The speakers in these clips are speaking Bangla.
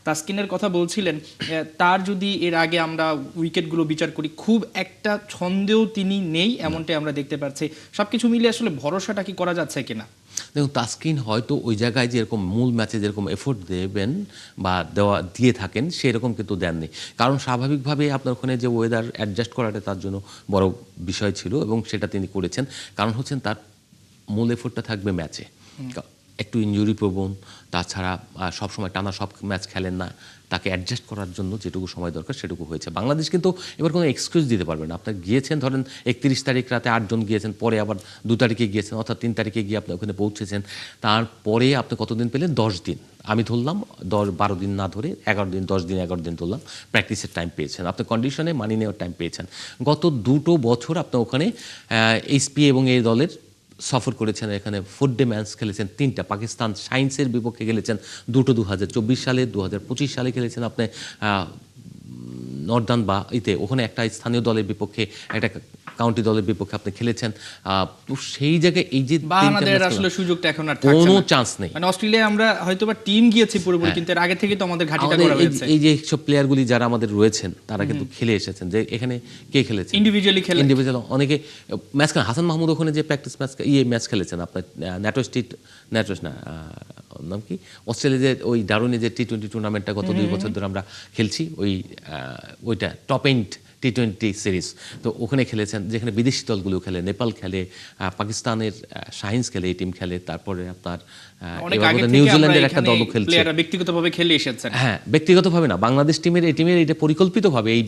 তাসকিনের কথা বলছিলেন, তার যদি এর আগে আমরা উইকেটগুলো বিচার করি, খুব একটা ছন্দেও তিনি নেই এমনটাই আমরা দেখতে পাচ্ছি। সবকিছু মিলিয়ে আসলে ভরসাটা কি করা যাচ্ছে কিনা? দেখুন, তাসকিন হয়তো ওই জায়গায় যেরকম মূল ম্যাচে যেরকম এফোর্ট দেবেন বা দিয়ে থাকেন সেরকম কিন্তু দেননি। কারণ স্বাভাবিকভাবে আপনার ওখানে যে ওয়েদার অ্যাডজাস্ট করাটা তার জন্য বড় বিষয় ছিল এবং সেটা তিনি করেছেন। কারণ হচ্ছেন তার মূল এফোর্টটা থাকবে ম্যাচে। একটু ইনজুরি প্রবণ, তাছাড়া সবসময় টানা সব ম্যাচ খেলেন না, তাকে অ্যাডজাস্ট করার জন্য যেটুকু সময় দরকার সেটুকু হয়েছে। বাংলাদেশ কিন্তু এবার কোনো এক্সকিউজ দিতে পারবে না। আপনার গিয়েছেন ধরেন 31 তারিখ রাতে 8 জন গিয়েছেন, পরে আবার 2 তারিখে গিয়েছেন, অর্থাৎ 3 তারিখে গিয়ে আপনি ওখানে পৌঁছেছেন। তারপরে আপনি কতদিন পেলেন? 10 দিন। আমি ধরলাম 10-12 দিন না ধরে 11 দিন, 10 দিন 11 দিন ধরলাম, প্র্যাকটিসের টাইম পেয়েছেন, আপনি কন্ডিশনে মানিয়ে নেওয়ার টাইম পেয়েছেন। গত 2 বছর আপনি ওখানে এইচপি এবং এই দলের সফর করেছেন। এখানে 4 ডে ম্যাচ খেলেছেন 3টা। পাকিস্তান শাইন্সের বিপক্ষে খেলেছেন 2024 সালে, 2025 সালে খেলেছেন আপনি নর্দার্ন বা ওখানে একটা স্থানীয় দলের বিপক্ষে, একটা কাউন্টি দলের বিপক্ষে আপনি খেলেছেন। তো সেই জায়গায় এই যে বাংলাদেশের আসলে সুযোগটা এখন আর থাকছে না, কোনো চান্স নেই। মানে অস্ট্রেলিয়া আমরা হয়তোবা টিম গিয়েছি পুরোপুরি, কিন্তু এর আগে থেকে তো আমাদের ঘাটিটা করা হয়েছে। এই যে সব প্লেয়ারগুলি যারা আমাদের রয়েছেন তারা কিন্তু খেলে এসেছেন। যে এখানে কে খেলেছে ইন্ডিভিজুয়ালি খেলে, ইন্ডিভিজুয়াল অনেকে ম্যাচ খেলেন। হাসান মাহমুদ ওখানে যে প্র্যাকটিস ম্যাচ খেলেছেন আপনার ন্যাটোস না, নাম কি, অস্ট্রেলিয়া যে ওই ডারুনে যে টি-20 টুর্নামেন্টটা গত 2 বছর ধরে আমরা খেলছি, ওইটা টপ এন্ড টি-20 সিরিজ, তো ওখানে খেলেছেন, যেখানে বিদেশি দলগুলো খেলে, নেপাল খেলে, পাকিস্তানের শাহিনস খেলে, এই টিম খেলে, তারপরে আপনার নিউজিল্যান্ডের একটা দলও খেলছে। ব্যক্তিগতভাবে খেলে এসেছেন। হ্যাঁ, ব্যক্তিগতভাবে না, বাংলাদেশ টিমের এটা পরিকল্পিতভাবে এই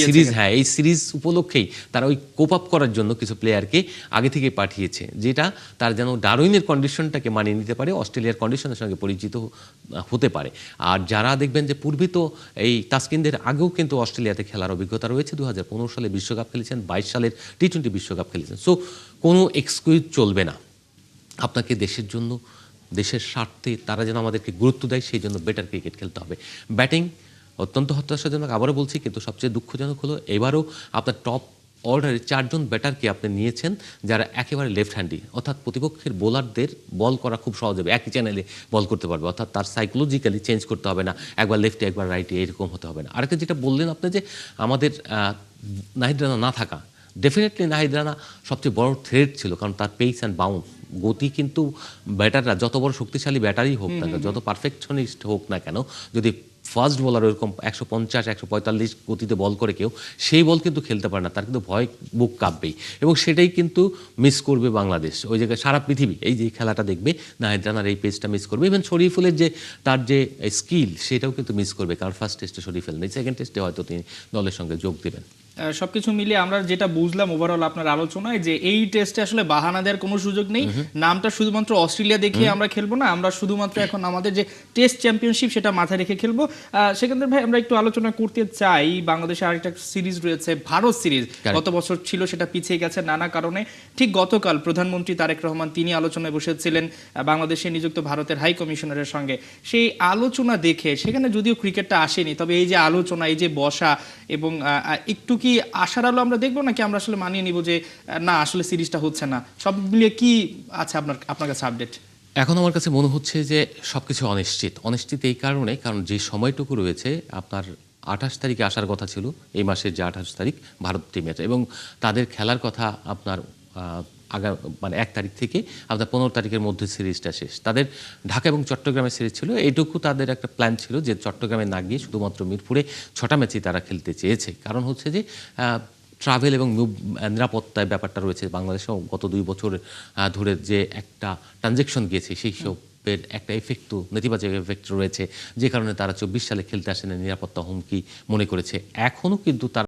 সিরিজ, হ্যাঁ এই সিরিজ উপলক্ষেই তারা ওই কোপ আপ করার জন্য কিছু প্লেয়ারকে আগে থেকে পাঠিয়েছে, যেটা তার যেন ডারউইনের কন্ডিশনটাকে মানিয়ে নিতে পারে, অস্ট্রেলিয়ার কন্ডিশনের সঙ্গে পরিচিত হতে পারে। আর যারা দেখবেন যে পূর্বে তো এই তাসকিনদের আগেও কিন্তু অস্ট্রেলিয়াতে খেলার অভিজ্ঞতা রয়েছে, 2015 সালে বিশ্বকাপ খেলেছেন, 22 সালের টি-20 বিশ্বকাপ খেলেছেন। সো কোনো এক্সকিউজ চলবে না। আপনাকে দেশের জন্য, দেশের স্বার্থে তারা যেন আমাদেরকে গুরুত্ব দেয়, সেই জন্য বেটার ক্রিকেট খেলতে হবে। ব্যাটিং অত্যন্ত হতাশাজনক, আবারও বলছি, কিন্তু সবচেয়ে দুঃখজনক হলো এবারও আপনার টপ অর্ডারে 4 জন ব্যাটারকে আপনি নিয়েছেন যারা একেবারে লেফট হ্যান্ডি, অর্থাৎ প্রতিপক্ষের বোলারদের বল করা খুব সহজ হবে, একই চ্যানেলে বল করতে পারবে, অর্থাৎ তার সাইকোলজিক্যালি চেঞ্জ করতে হবে না, একবার লেফটে একবার রাইটে এরকম হতে হবে না। আরেকটা যেটা বললেন আপনি যে আমাদের নাহিদ রানা না থাকা, ডেফিনেটলি নাহিদ রানা সবচেয়ে বড় থ্রেট ছিল, কারণ তার পেস অ্যান্ড বাউন্স গতি, কিন্তু ব্যাটাররা যত বড় শক্তিশালী ব্যাটারই হোক না কেন, যত পারফেকশনিস্ট হোক না কেন, যদি ফাস্ট বলার ওরকম 150-145 গতিতে বল করে কেউ, সেই বল কিন্তু খেলতে পারে না, তার কিন্তু ভয় বুক কাঁপবেই, এবং সেটাই কিন্তু মিস করবে বাংলাদেশ। ওই জায়গায় সারা পৃথিবী এই যে খেলাটা দেখবে, নাহিদ রানার এই পেজটা মিস করবে। ইভেন শরীফুলের যে তার যে স্কিল, সেটাও কিন্তু মিস করবে, কারণ ফার্স্ট টেস্টে শরীফুল নেই, সেকেন্ড টেস্টে হয়তো তিনি দলের সঙ্গে যোগ দেবেন। সবকিছু মিলিয়ে আমরা যেটা বুঝলাম ওভারঅল আপনার আলোচনায়, যে এই টেস্টে আসলে বাহানা দেওয়ার কোনো সুযোগ নেই। নামটা শুধুমাত্র অস্ট্রেলিয়া দেখিয়ে আমরা খেলবো না, আমরা শুধুমাত্র এখন আমাদের যে টেস্ট চ্যাম্পিয়নশিপ সেটা মাথায় রেখে খেলবো। সেখানে ভাই আমরা একটু আলোচনা করতে চাই, বাংলাদেশে আরেকটা সিরিজ রয়েছে, ভারত সিরিজ। গত বছর ছিল, সেটা পিছিয়ে গেছে নানা কারণে। ঠিক গতকাল প্রধানমন্ত্রী তারেক রহমান তিনি আলোচনায় বসেছিলেন বাংলাদেশে নিযুক্ত ভারতের হাই কমিশনারের সঙ্গে। সেই আলোচনা দেখে, সেখানে যদিও ক্রিকেটটা আসেনি, তবে এই যে আলোচনা, এই যে বসা, এবং একটু কি আশার আলো আমরা দেখবো, নাকি আমরা আসলে মানিয়ে নিব যে না আসলে সিরিজটা হচ্ছে না? সব মিলিয়ে কি আছে আপনার কাছে আপডেট? এখন আমার কাছে মনে হচ্ছে যে সবকিছু অনিশ্চিত এই কারণে, কারণ যে সময়টুকু রয়েছে, আপনার 28 তারিখে আসার কথা ছিল, এই মাসের যে 28 তারিখ ভারত টিমের, এবং তাদের খেলার কথা আপনার মানে 1 তারিখ থেকে আপনার 15 তারিখের মধ্যে সিরিজটা শেষ। তাদের ঢাকা এবং চট্টগ্রামের সিরিজ ছিল, এইটুকু তাদের একটা প্ল্যান ছিল যে চট্টগ্রামে না গিয়ে শুধুমাত্র মিরপুরে 6টা ম্যাচই তারা খেলতে চেয়েছে। কারণ হচ্ছে যে ট্রাভেল এবং নিরাপত্তায় ব্যাপারটা রয়েছে। বাংলাদেশেও গত 2 বছর ধরে যে একটা ট্রানজেকশন গিয়েছে, সেই সবের একটা এফেক্ট, নেতিবাচক এফেক্ট রয়েছে, যে কারণে তারা 24 সালে খেলতে আসেন, নিরাপত্তা হুমকি মনে করেছে। এখনও কিন্তু তারা